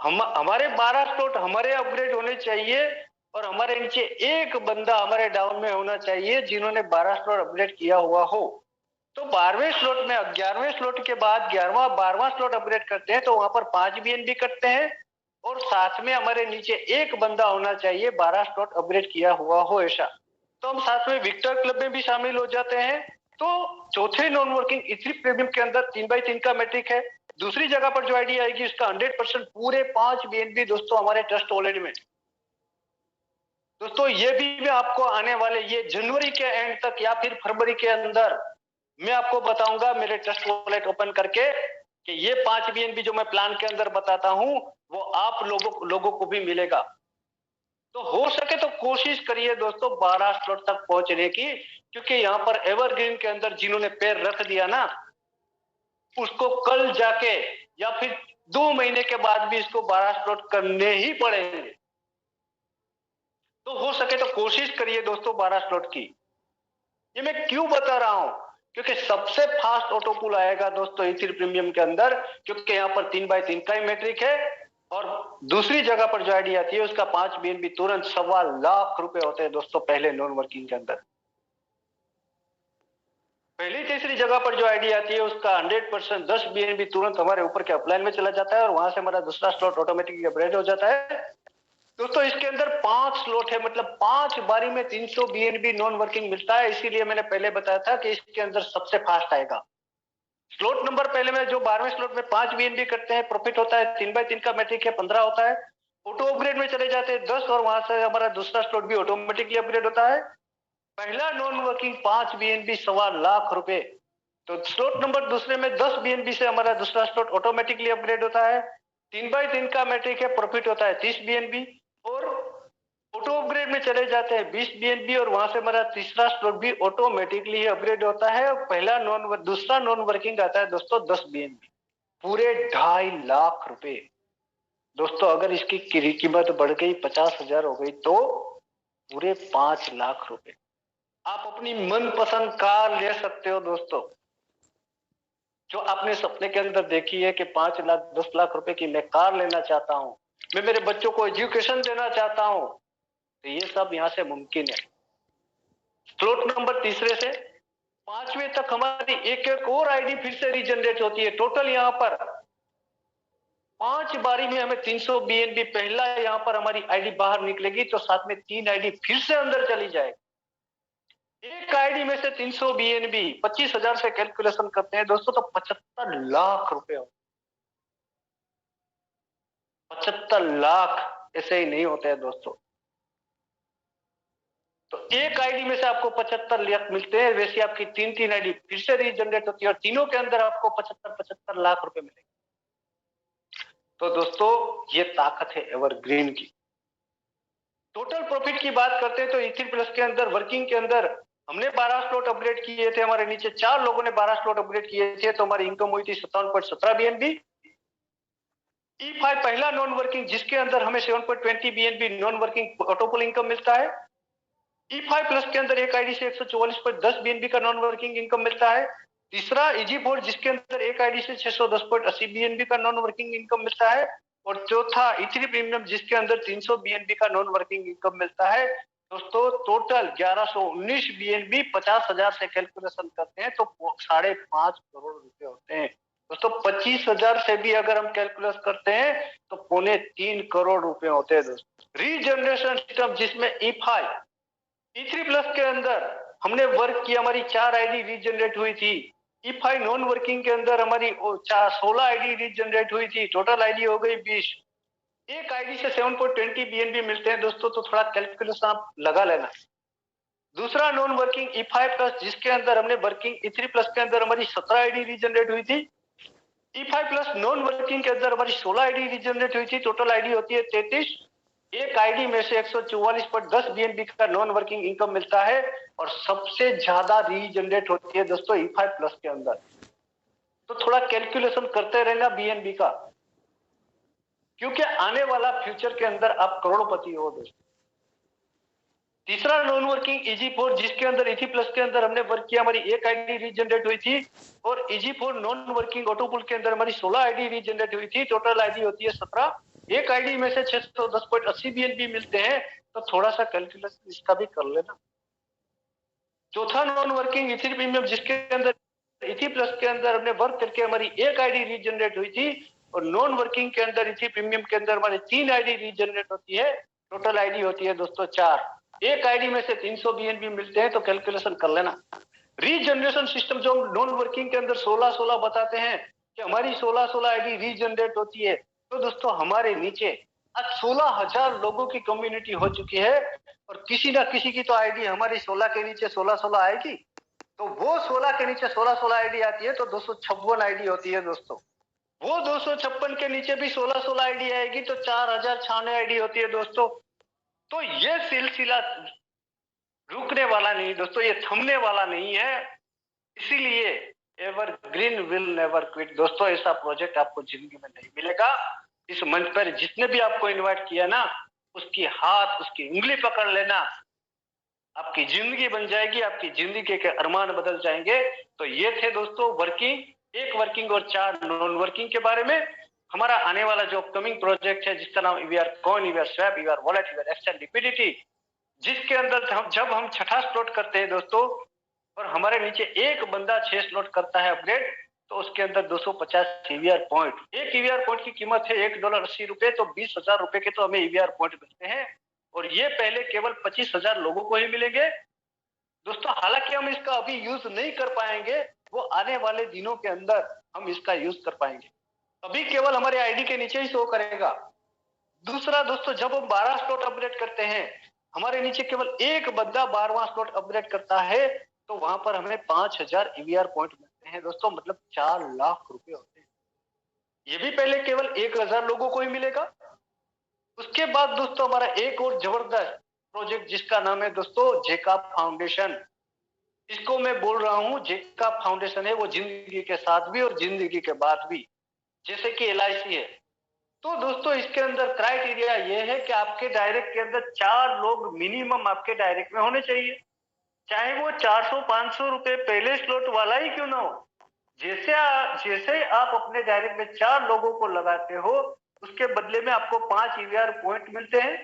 हमारे 12 स्लॉट हमारे अपग्रेड होने चाहिए और हमारे नीचे एक बंदा हमारे डाउन में होना चाहिए जिन्होंने 12 स्लॉट अपग्रेड किया हुआ हो। तो 12वें स्लॉट में 11वें स्लॉट के बाद 12वां स्लॉट अपग्रेड करते हैं तो वहां पर 5 बीएनबी कटते हैं और साथ में हमारे नीचे एक बंदा होना चाहिए 12 स्लॉट अपग्रेड किया हुआ हो ऐसा। तो हम साथ में विक्टर क्लब में भी शामिल हो जाते हैं। तो चौथे नॉन वर्किंग E3 प्रीमियम के अंदर 3x3 का मैट्रिक है। दूसरी जगह पर जो आईडी आएगी उसका 100% पूरे 5 बीएनबी दोस्तों हमारे ट्रस्ट वॉलेट में। दोस्तों ये भी मैं आपको आने वाले ये जनवरी के एंड तक या फिर फरवरी के अंदर मैं आपको बताऊंगा मेरे ट्रस्ट वॉलेट ओपन करके कि ये 5 बीएनबी जो मैं प्लान के अंदर बताता हूं वो आप लोगों को भी मिलेगा। तो हो सके तो कोशिश करिए दोस्तों 12 स्लॉट तक पहुंचने की, क्योंकि यहाँ पर एवरग्रीन के अंदर जिन्होंने पैर रख दिया ना उसको कल जाके या फिर 2 महीने के बाद भी इसको 12 स्लॉट करने ही पड़ेंगे। तो हो सके तो कोशिश करिए दोस्तों 12 स्लॉट की। ये मैं क्यों बता रहा हूं, क्योंकि सबसे फास्ट ऑटो पुल आएगा दोस्तों E3 प्रीमियम के अंदर, क्योंकि यहाँ पर 3x3 का ही मैट्रिक है और दूसरी जगह पर जो आईडी आती है उसका 5 बीएनबी तुरंत 1.25 लाख रुपए होते हैं दोस्तों पहले नॉन वर्किंग के अंदर। पहली तीसरी जगह पर जो आईडी आती है उसका 100% 10 बीएनबी तुरंत हमारे ऊपर के अपलाइन में चला जाता है और वहां से हमारा दूसरा स्लॉट ऑटोमेटिकली अपग्रेड हो जाता है। दोस्तों इसके अंदर 5 स्लॉट है, मतलब 5 बारी में 300 बीएनबी नॉन वर्किंग मिलता है, इसीलिए मैंने पहले बताया था कि इसके अंदर सबसे फास्ट आएगा। स्लॉट नंबर पहले में जो 12वें स्लॉट में 5 बीएनबी करते हैं, प्रॉफिट होता है 3x3 का मैट्रिक है 15 होता है, ऑटो अपग्रेड में चले जाते हैं 10 और वहां से हमारा दूसरा स्लॉट भी ऑटोमेटिकली अपग्रेड होता है। पहला नॉन वर्किंग 5 बीएनबी 1.25 लाख रुपए। तो स्लॉट नंबर दूसरे में 10 बीएनबी से हमारा दूसरा स्लॉट ऑटोमेटिकली अपग्रेड होता है। 3x3 का मैट्रिक है, प्रॉफिट होता है 30 बीएनबी और ऑटो अपग्रेड में चले जाते हैं 20 बीएनबी और वहां से हमारा तीसरा स्लॉट भी ऑटोमेटिकली ही अपग्रेड होता है और दूसरा नॉन वर्किंग आता है दोस्तों 10 बीएनबी, पूरे 2.5 लाख रुपए। दोस्तों अगर इसकी कीमत बढ़ गई 50,000 हो गई तो पूरे 5 लाख रुपए। आप अपनी मनपसंद कार ले सकते हो दोस्तों, जो आपने सपने के अंदर देखी है कि 5 लाख 10 लाख रुपए की मैं कार लेना चाहता हूं, मैं मेरे बच्चों को एजुकेशन देना चाहता हूं, तो ये सब यहां से मुमकिन है। स्लॉट नंबर तीसरे से 5वें तक हमारी एक एक और आईडी फिर से रीजनरेट होती है। टोटल यहाँ पर 5 बारी में हमें 300 बीएनबी पहला यहाँ पर हमारी आईडी बाहर निकलेगी तो साथ में 3 आईडी फिर से अंदर चली जाएगी। एक आईडी में से 300 बीएनबी 25,000 से कैलकुलेशन करते हैं दोस्तों तो 75 लाख रुपए हो। 75 लाख ऐसे ही नहीं होते हैं दोस्तों। तो एक आईडी में से आपको 75 लाख मिलते हैं, वैसे आपकी 3 आईडी फिर से रीजनरेट होती है और तीनों के अंदर आपको 75 लाख रुपए मिलेंगे। तो दोस्तों ये ताकत है एवरग्रीन की। टोटल प्रॉफिट की बात करते हैं तो E3 प्लस के अंदर वर्किंग के अंदर हमने 12 स्लॉट अपग्रेड किए थे, हमारे नीचे 4 लोगों ने 12 स्लॉट अपग्रेड किए थे तो हमारी इनकम हुई थी 57.17 बीएनबी। E5 पहला नॉन वर्किंग जिसके अंदर हमें 7.20 बीएनबी नॉन वर्किंग ऑटोपुल इनकम मिलता है। E5 प्लस के अंदर एक आईडी से 144.10 बीएनबी का नॉन वर्किंग इनकम मिलता है। तीसरा EG4 जिसके अंदर एक आईडी से 610.80 बीएनबी का नॉन वर्किंग इनकम मिलता है और चौथा E3 प्रीमियम जिसके अंदर 300 बीएनबी का नॉन वर्किंग इनकम मिलता है। दोस्तों टोटल 1119 बीएनबी 50,000 से कैलकुलेशन करते हैं तो 5.5 करोड़ रुपए होते हैं दोस्तों। 25,000 से भी अगर हम कैलकुलेट करते हैं तो 3.25 करोड़ रुपए होते हैं दोस्तों। रीजनरेशन सिस्टम जिसमें E3 प्लस के अंदर हमने वर्क किया, हमारी 4 आईडी रीजनरेट हुई थी। E5 नॉन वर्किंग के अंदर हमारी 16 आईडी रीजनरेट हुई थी, टोटल आईडी हो गई 20। एक आईडी से 7.20 बीएनबी मिलते हैं दोस्तों, तो थोड़ा कैलकुलेशन आप लगा लेना। दूसरा नॉन वर्किंग E5 प्लस जिसके अंदर हमने वर्किंग E3 प्लस के अंदर हमारी 17 आईडी रीजनरेट हुई थी। E5 प्लस नॉन वर्किंग के अंदर हमारी 16 आईडी रीजनरेट हुई थी, टोटल आईडी होती है 33। एक आईडी में से 144.10 बीएनबी का नॉन वर्किंग इनकम मिलता है और सबसे ज्यादा रीजनरेट होती है दोस्तों E5 प्लस के अंदर। तो थोड़ा कैलकुलेशन करते रहना बीएनबी का, क्योंकि आने वाला फ्यूचर के अंदर आप करोड़पति हो दोस्तों। तीसरा नॉन वर्किंग EG4 जिसके अंदर E3 प्लस के अंदर हमने वर्क किया, हमारी एक आईडी रीजनरेट हुई थी और EG4 नॉन वर्किंग ऑटोपुल के अंदर हमारी 16 आईडी रीजनरेट हुई थी, टोटल आईडी होती है 17। एक आईडी में से 610.80 बीएनबी मिलते हैं, तो थोड़ा सा कैलकुलेशन इसका भी कर लेना। चौथा नॉन वर्किंग E3 प्रीमियम जिसके अंदर इथी प्लस के अंदर हमने वर्क करके हमारी एक आईडी रीजनरेट हुई थी, और नॉन वर्किंग के अंदर इथी प्रीमियम के अंदर हमारी 3 आईडी रीजनरेट होती है। टोटल आईडी होती है दोस्तों 4। एक आईडी में से 300 बीएनबी मिलते हैं, तो कैलकुलेशन कर लेना। रीजनरेशन सिस्टम जो हम नॉन वर्किंग के अंदर 16-16 बताते हैं कि हमारी 16-16 आईडी रीजनरेट होती है, तो दोस्तों हमारे नीचे आज 16,000 लोगों की कम्युनिटी हो चुकी है, और किसी ना किसी की तो आईडी हमारी 16 के नीचे 16-16 आएगी। तो वो 16 के नीचे 16-16 आईडी आती है, तो 256 आईडी होती है दोस्तों। वो 256 के नीचे भी 16-16 आईडी आएगी, तो 4,096 आईडी होती है दोस्तों। तो ये सिलसिला रुकने वाला नहीं दोस्तों, ये थमने वाला नहीं है। इसीलिए ever green will never quit दोस्तों, ऐसा प्रोजेक्ट आपको जिंदगी में नहीं मिलेगा। इस मंच पर जिसने भी आपको इनवाइट किया ना, उसकी हाथ, उसकी उंगली पकड़ लेना, आपकी जिंदगी बन जाएगी, आपकी जिंदगी के अरमान बदल जाएंगे। तो ये थे दोस्तों वर्किंग, एक वर्किंग और 4 नॉन वर्किंग के बारे में। हमारा आने वाला जो अपकमिंग प्रोजेक्ट है, जिसका नाम EVR coin, EVR swap, EVR wallet, EVR exchange liquidity, जिसके अंदर जब हम छठा स्लॉट करते हैं दोस्तों, और हमारे नीचे एक बंदा 6 स्लॉट करता है अपग्रेड, तो उसके अंदर 250 ईवीआर पॉइंट, एक ईवीआर पॉइंट की कीमत है $1.80, तो 20,000 रुपए के तो हमें ईवीआर पॉइंट मिलते हैं। और ये पहले केवल 25,000 लोगों को ही मिलेंगे दोस्तों। हालांकि हम इसका अभी यूज नहीं कर पाएंगे, वो आने वाले दिनों के अंदर हम इसका यूज कर पाएंगे। अभी केवल हमारे आईडी के नीचे ही शो करेगा। दूसरा दोस्तों, जब हम 12 स्लॉट अपग्रेड करते हैं, हमारे नीचे केवल एक बंदा 12वां स्लॉट अपग्रेड करता है, तो वहां पर हमें 5,000 ईवीआर पॉइंट मिलते हैं दोस्तों, मतलब 4 लाख रुपए होते हैं। ये भी पहले केवल 1,000 लोगों को ही मिलेगा। उसके बाद दोस्तों हमारा एक और जबरदस्त प्रोजेक्ट, जिसका नाम है दोस्तों जेका फाउंडेशन। इसको मैं बोल रहा हूं जेका फाउंडेशन है, वो जिंदगी के साथ भी और जिंदगी के बाद भी, जैसे कि LIC है। तो दोस्तों इसके अंदर क्राइटेरिया ये है कि आपके डायरेक्ट के अंदर 4 लोग मिनिमम आपके डायरेक्ट में होने चाहिए, चाहे वो 400-500 रुपए पहले स्लॉट वाला ही क्यों ना हो। जैसे आप अपने डायरेक्ट में 4 लोगों को लगाते हो, उसके बदले में आपको 5 ईवीआर पॉइंट मिलते हैं,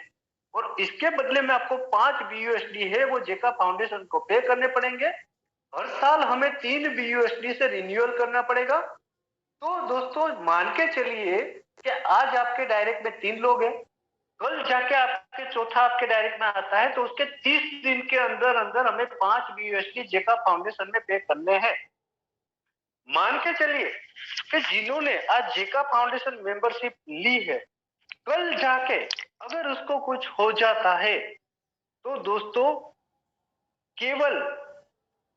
और इसके बदले में आपको 5 BUSD है वो जेका फाउंडेशन को पे करने पड़ेंगे। हर साल हमें 3 BUSD से रिन्यूअल करना पड़ेगा। तो दोस्तों मान के चलिए कि आज आपके डायरेक्ट में 3 लोग हैं, कल जाके आपके चौथा आपके डायरेक्ट में आता है, तो उसके 30 दिन के अंदर अंदर हमें 5 BUSD जेका फाउंडेशन में पे करने हैं। मान के चलिए कि जिन्होंने आज जेका फाउंडेशन मेंबरशिप ली है, कल जाके अगर उसको कुछ हो जाता है, तो दोस्तों केवल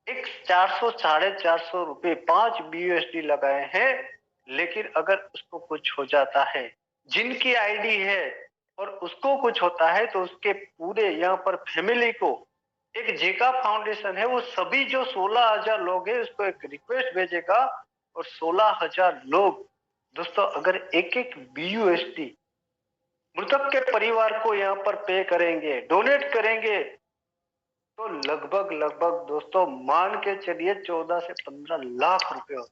एक 400-450 रुपए 5 BUSD लगाए हैं, लेकिन अगर उसको कुछ हो जाता है, जिनकी आईडी है और उसको कुछ होता है, तो उसके पूरे यहाँ पर फैमिली को एक जेका फाउंडेशन है, वो सभी जो 16,000 लोग हैं उसको एक रिक्वेस्ट भेजेगा, और 16,000 लोग दोस्तों अगर एक BUSD मृतक के परिवार को यहाँ पर पे करेंगे, डोनेट करेंगे, तो लगभग दोस्तों मान के चलिए 14 से 15 लाख रुपए होते।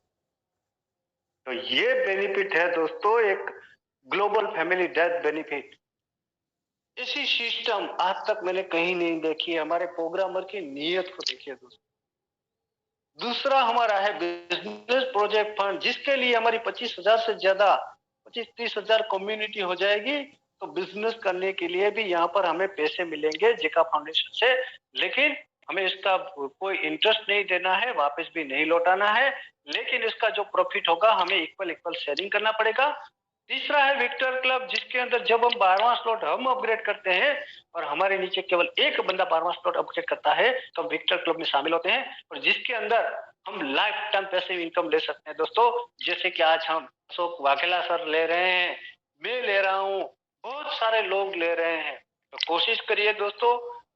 तो ये बेनिफिट है दोस्तों एक ग्लोबल फैमिली डेथ बेनिफिट। ऐसी सिस्टम आज तक मैंने कहीं नहीं देखी है। हमारे प्रोग्रामर की नीयत को देखिए दोस्तों। दूसरा हमारा है बिजनेस प्रोजेक्ट फंड, जिसके लिए हमारी 25,000 से ज्यादा 25-30 हजार कम्युनिटी हो जाएगी, तो बिजनेस करने के लिए भी यहाँ पर हमें पैसे मिलेंगे जेका फाउंडेशन से, लेकिन हमें इसका कोई इंटरेस्ट नहीं देना है, वापस भी नहीं लौटाना है, लेकिन इसका जो प्रॉफिट होगा हमें इक्वल शेयरिंग करना पड़ेगा। तीसरा है विक्टर क्लब, जिसके अंदर जब हम 12वां स्लॉट हम अपग्रेड करते हैं और हमारे नीचे केवल एक बंदा 12वां स्लॉट अपग्रेड करता है, तो हम विक्टर क्लब में शामिल होते हैं, और जिसके अंदर हम लाइफ टाइम पैसिव इनकम ले सकते हैं दोस्तों। जैसे कि आज हम अशोक वाघेला सर ले रहे हैं, मैं ले रहा हूँ, बहुत सारे लोग ले रहे हैं। तो कोशिश करिए दोस्तों,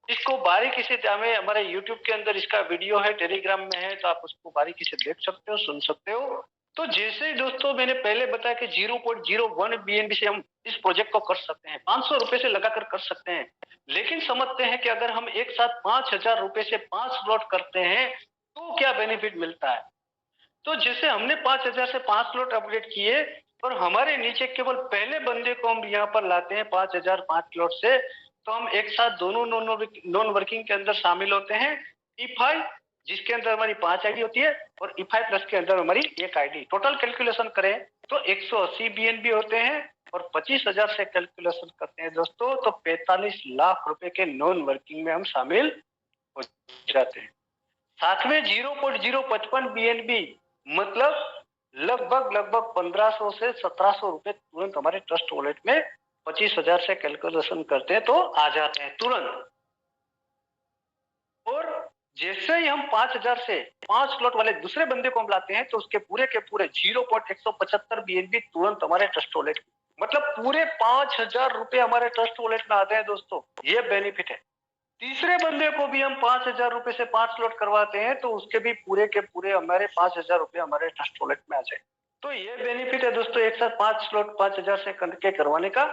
इसको बारीकी से, हमें हमारे YouTube के अंदर इसका वीडियो है, टेलीग्राम में है, तो आप उसको बारीकी से देख सकते हो, सुन सकते हो। तो जैसे ही दोस्तों मैंने पहले बताया कि 0.01 BNB से हम इस प्रोजेक्ट को कर सकते हैं, 500 रुपए से लगाकर कर सकते हैं, लेकिन समझते हैं कि अगर हम एक साथ 5,000 रुपए से 5 स्लॉट करते हैं तो क्या बेनिफिट मिलता है। तो जैसे हमने 5,000 से 5 स्लॉट अपग्रेड किए, और हमारे नीचे केवल पहले बंदे को हम यहाँ पर लाते हैं 5,000 5 स्लॉट से, तो हम एक साथ दोनों नॉन वर्किंग के अंदर शामिल होते हैं। इफाई जिसके अंदर हमारी 5 आईडी होती है, और ई5 प्लस के अंदर हमारी 1 आईडी। टोटल कैलकुलेशन करें तो 180 बीएनबी होते हैं, और 25,000 से कैलकुलेशन करते हैं दोस्तों तो 45 लाख रुपए के नॉन वर्किंग में हम शामिल हो जाते हैं। साथ में 0.055 बीएनबी मतलब लगभग 1500 से 1700 रुपए तुरंत हमारे ट्रस्ट वॉलेट में 25,000 से कैलकुलेशन करते हैं तो आ जाते हैं तुरंत। और जैसे ही हम 5,000 से 5 स्लॉट वाले दूसरे बंदे को हम लाते हैं तो उसके पूरे के पूरे 0.175 बीएनबी तुरंत हमारे ट्रस्ट वॉलेट, मतलब पूरे 5,000 रुपए हमारे ट्रस्ट वॉलेट में आते हैं दोस्तों। ये बेनिफिट है। तीसरे बंदे को भी हम 5,000 रुपए से 5 स्लॉट करवाते हैं तो उसके भी पूरे के पूरे हमारे 5,000 रुपए हमारे ट्रस्ट वॉलेट में आ जाए। तो ये बेनिफिट है दोस्तों एक साथ 5 स्लॉट 5,000 से करके करवाने का।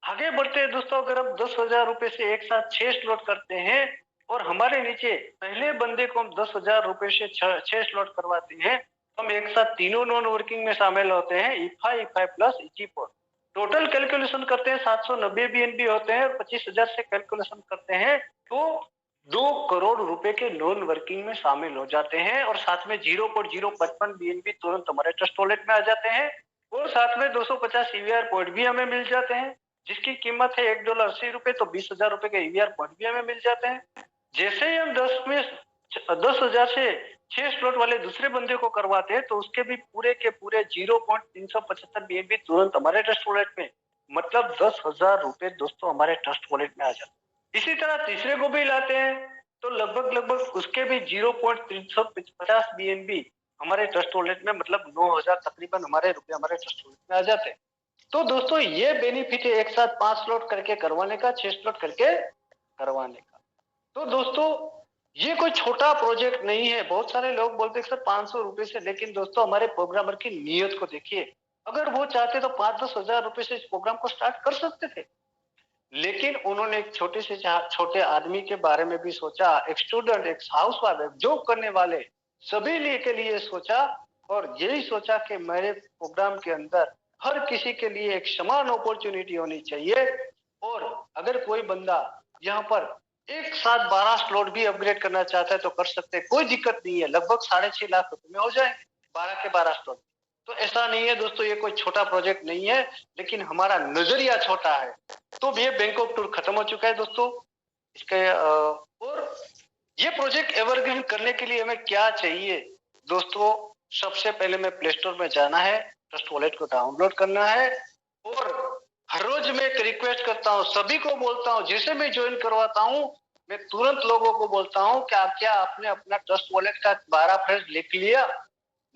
आगे बढ़ते हैं दोस्तों, अगर हम 10,000 रुपए से एक साथ 6 स्लॉट करते हैं और हमारे नीचे पहले बंदे को हम 10,000 रुपए से 6 स्लॉट करवाते हैं, हम एक साथ तीनों नॉन वर्किंग में शामिल होते हैं, ई5 प्लस ई4। टोटल कैलकुलेशन करते हैं 790 बीएनबी होते हैं, और 25,000 से कैलकुलेशन करते हैं तो 2 करोड़ रुपए के नॉन वर्किंग में शामिल हो जाते हैं। और साथ में 0.055 बीएनबी तुरंत हमारे ट्रस्ट वॉलेट में आ जाते हैं, और साथ में 250 ईवीआर पॉइंट भी हमें मिल जाते हैं, जिसकी कीमत है $1.80 तो 20,000 रुपए के ईवीआर पॉइंट भी हमें मिल जाते हैं। जैसे ही हम 10,000 से 6 स्लॉट वाले दूसरे बंदे को करवाते हैं तो उसके भी पूरे के पूरे 0.375 बीएनबी तुरंत हमारे ट्रस्ट वॉलेट में, मतलब 10,000 रुपए दोस्तों हमारे ट्रस्ट वॉलेट में आ जाते हैं। इसी तरह तीसरे को भी लाते हैं तो लगभग उसके भी 0.350 बीएनबी हमारे ट्रस्ट वॉलेट में, मतलब 9,000 तकरीबन हमारे रुपए हमारे ट्रस्ट वॉलेट में आ जाते हैं। तो दोस्तों ये बेनिफिट है एक साथ 5 स्लॉट करके करवाने का, 6 स्लॉट करके करवाने का। तो दोस्तों ये कोई छोटा प्रोजेक्ट नहीं है। बहुत सारे लोग बोलते हैं सर 500 रुपए से, लेकिन दोस्तों हमारे प्रोग्रामर की नीयत को देखिए। अगर वो चाहते तो 5-10 हजार रुपए से इस प्रोग्राम को स्टार्ट कर सकते थे, लेकिन उन्होंने एक छोटे से छोटे आदमी के बारे में भी सोचा, एक स्टूडेंट, एक हाउस वाइफ, जॉब करने वाले सभी लिए के लिए सोचा, और यही सोचा कि मेरे प्रोग्राम के अंदर हर किसी के लिए एक समान अपॉर्चुनिटी होनी चाहिए। और अगर कोई बंदा यहाँ पर एक साथ 12 स्लॉट भी अपग्रेड करना चाहता है तो कर सकते हैं, कोई दिक्कत नहीं है। लगभग 6.5 लाख रुपए में हो जाएंगे 12 के 12 स्लॉट। तो ऐसा नहीं है दोस्तों, ये कोई छोटा प्रोजेक्ट नहीं है, लेकिन हमारा नजरिया छोटा है। तो ये बैंकॉक टूर खत्म हो चुका है दोस्तों इसके। और ये प्रोजेक्ट एवरग्रीन करने के लिए हमें क्या चाहिए दोस्तों? सबसे पहले मैं प्ले स्टोर में जाना है, ट्रस्ट वॉलेट को डाउनलोड करना है, और हर रोज मैं एक रिक्वेस्ट करता हूँ, सभी को बोलता हूँ, जिसे मैं ज्वाइन करवाता हूँ मैं तुरंत लोगों को बोलता हूँ क्या आपने अपना ट्रस्ट वॉलेट का 12 फ्रेज लिख लिया?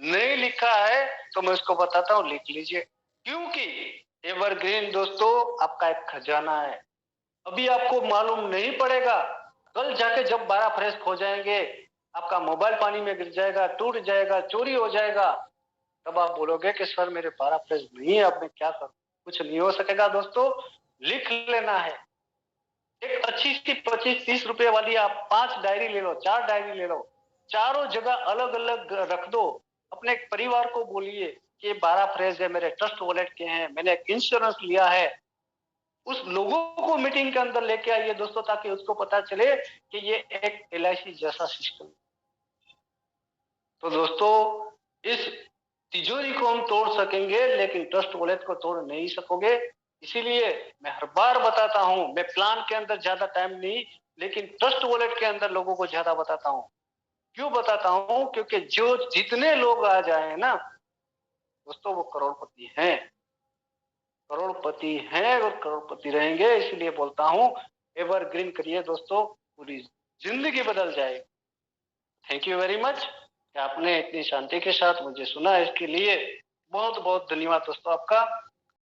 नहीं लिखा है तो मैं उसको बताता हूँ लिख लीजिए, क्योंकि एवरग्रीन दोस्तों आपका एक खजाना है। अभी आपको मालूम नहीं पड़ेगा, कल जाके जब 12 फ्रेश खो जाएंगे, आपका मोबाइल पानी में गिर जाएगा, टूट जाएगा, चोरी हो जाएगा, तब आप बोलोगे कि सर मेरे 12 फ्रेश नहीं है, अब मैं क्या करूं? कुछ नहीं हो सकेगा दोस्तों, लिख लेना है। एक अच्छी सी 25-30 रुपए वाली आप 5 डायरी ले लो, 4 डायरी ले लो, चारों जगह अलग अलग रख दो। अपने परिवार को बोलिए कि 12 फ्रेज है, मेरे ट्रस्ट वॉलेट के हैं, मैंने एक इंश्योरेंस लिया है। उस लोगों को मीटिंग के अंदर लेके आइए दोस्तों, ताकि उसको पता चले कि ये एक LIC जैसा सिस्टम। तो दोस्तों इस तिजोरी को हम तोड़ सकेंगे, लेकिन ट्रस्ट वॉलेट को तोड़ नहीं सकोगे। इसीलिए मैं हर बार बताता हूं, मैं प्लान के अंदर ज्यादा टाइम नहीं, लेकिन ट्रस्ट वॉलेट के अंदर लोगों को ज्यादा बताता हूं। क्यों बताता हूं? क्योंकि जो जितने लोग आ जाए ना दोस्तों, वो करोड़पति हैं, करोड़पति हैं और करोड़पति रहेंगे। इसलिए बोलता हूं एवरग्रीन करिए दोस्तों, पूरी जिंदगी बदल जाएगी। थैंक यू वेरी मच कि आपने इतनी शांति के साथ मुझे सुना, इसके लिए बहुत बहुत धन्यवाद दोस्तों आपका।